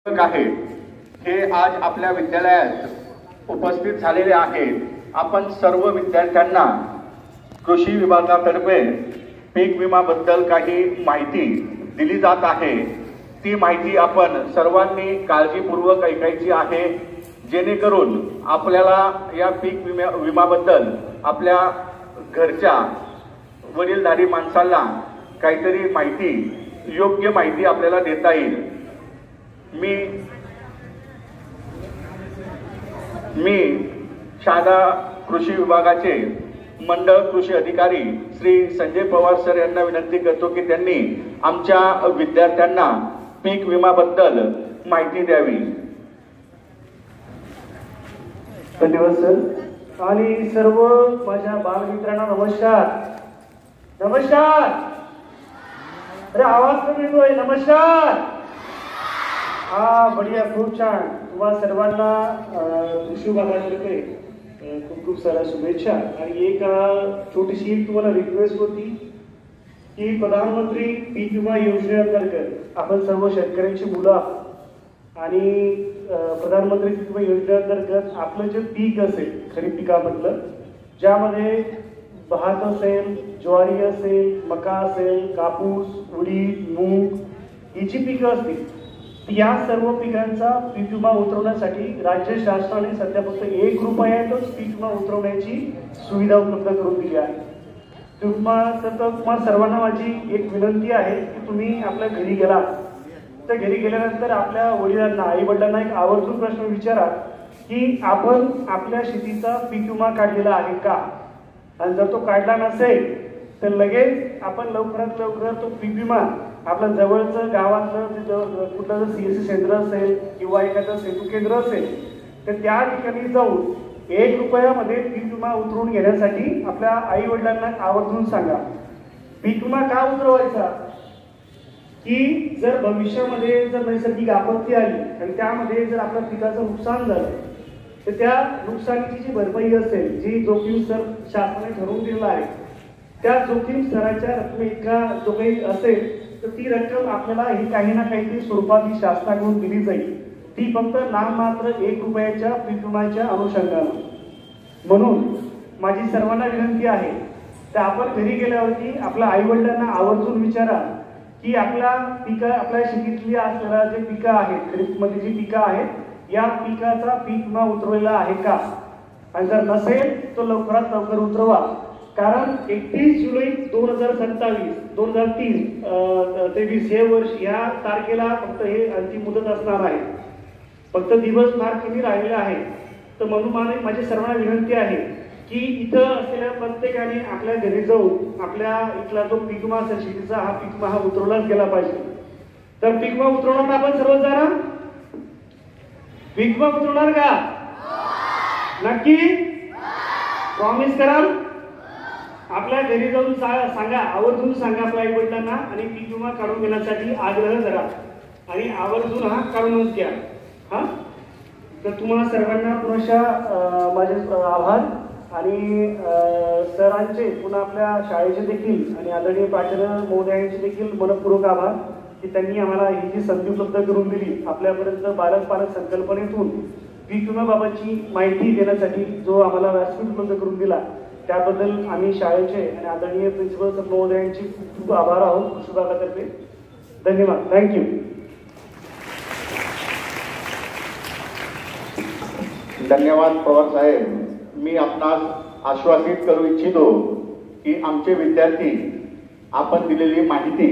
आहे हे आज आपल्या विद्यालयात उपस्थित झालेले आहेत। आपण सर्व विद्यार्थ्यांना कृषी विभागातर्फे पीक विमा बद्दल काही माहिती दिली जात आहे। ती माहिती आपण सर्वांनी काळजीपूर्वक ऐकायची आहे, जेणेकरून आपल्याला या पीक विम्याबद्दल आपल्या घरच्या वडीलधारी माणसांना काहीतरी माहिती, योग्य माहिती आपल्याला देता येईल। मी शाळा कृषी विभागाचे मंडळ कृषी अधिकारी श्री संजय पवार सर यांना विनंती करतो की त्यांनी आमच्या विद्यार्थ्यांना पीक विम्याबद्दल माहिती द्यावी। धन्यवाद सर। आणि सर्व माझ्या बालमित्रांना नमस्कार। नमस्कार, अरे आवाज कमी येतोय। नमस्कार। हा बढ़िया, खूप छान। तुम्हाला सर्वांना कृषी विभागातर्फे खूप खूप साऱ्या शुभेच्छा। आणि एक छोटीशी तुम्हाला रिक्वेस्ट होती की प्रधानमंत्री पीक विमा योजनेअंतर्गत आपण सर्व शेतकऱ्यांची मुलं आहोत आणि प्रधानमंत्री पीक विमा योजनेअंतर्गत आपलं जे पीक असेल खरीप पिकामधलं, ज्यामध्ये भात असेल, ज्वारी असेल, मका असेल, कापूस, उडीद, मूग ही जी पिकं असतील, या सर्व पिकांचा पीक विमा उतरवण्यासाठी राज्य शासनाने सध्या फक्त ₹1 पीक विमा उतरवण्याची सुविधा उपलब्ध करून दिली आहे। तुम्हा सर्वांना माझी एक विनंती आहे की तुम्ही आपल्या घरी गेला तर घरी गेल्यानंतर आपल्या वडिलांना, आई वडिलांना एक आवर्जून प्रश्न विचारा की आपण आपल्या शेतीचा पीक विमा काढलेला आहे का। आणि जर तो काढला नसेल तर लगेच आपण लवकरात लवकर तो पीक विमा आपल्या जवळचं गावातलं कुठलं CSC केंद्र असेल किंवा एखादं सेतू केंद्र असेल तर त्या ठिकाणी जाऊन ₹1 पीक विमा उतरवून घेण्यासाठी आपल्या आई वडिलांना आवर्जून सांगा। पीक विमा का उतरवायचा की जर भविष्यामध्ये जर नैसर्गिक आपत्ती आली आणि त्यामध्ये जर आपल्या पिकाचं नुकसान झालं तर त्या नुकसानीची जी भरपाई असेल, जी जोखीम स्तर शासनाने ठरवून दिलेला आहे, त्या जोखीम स्तराच्या रकमेइतका जो काही असेल तर ती रक्कम आपल्याला ही काही ना काहीतरी स्वरूपात ही शासनाकडून दिली जाईल। ती फक्त नाममात्र ₹1 पीक विम्याच्या अनुषंगाने। म्हणून माझी सर्वांना विनंती आहे तर आपण घरी गेल्यावरती आपल्या आई वडिलांना आवर्जून विचारा की आपल्या शेतीतली असलेला जे पिकं आहेत, खरीपमध्ये जी पिकं आहेत, या पिकाचा पीक विमा उतरवलेला आहे का। आणि जर नसेल तर लवकरात लवकर उतरवा, कारण 31 जुलै 2023 हे वर्ष या तारखेला फक्त हे अंतिम मुदत असणार आहे। फक्त दिवस फार कमी राहिलेले आहेत। तर म्हणून माझी सर्वांना विनंती आहे की इथं असलेल्या प्रत्येकाने आपल्या घरी जाऊन आपल्या इथला जो पीक विमा असेल शेतीचा, हा पीक विमा उतरवलाच गेला पाहिजे। तर पीक विमा उतरवणार आपण सर्वजण? पीक विमा उतरवणार का? नक्की प्रॉमिस कराल? आपल्या घरी जाऊन सांगा, आवर्जून सांगा आपल्या आई वडिलांना आणि पीक विमा काढून घेण्यासाठी आग्रह करा आणि आवर्जून हा काढूनच घ्या। हा, तर तुम्हाला सर्वांना पुन्हा माझे आभार आणि सरांचे, पुन्हा आपल्या शाळेचे देखील आणि आदरणीय प्राचार्य महोदयांचे देखील मनपूर्वक आभार की त्यांनी आम्हाला ही जी संधी उपलब्ध करून दिली, आपल्यापर्यंत बालक पालक संकल्पनेतून पीक विम्याबाबतची माहिती देण्यासाठी जो आम्हाला व्यासपीठ उपलब्ध करून दिला, त्याबद्दल आम्ही शाळेचे आणि आदरणीय प्रिन्सिपल सर महोदयांची खूप खूप आभार आहोत कृषी विभागातर्फे। धन्यवाद, थँक्यू। धन्यवाद पवार साहेब। मी आपणास आश्वासित करू इच्छितो की आमचे विद्यार्थी आपण दिलेली माहिती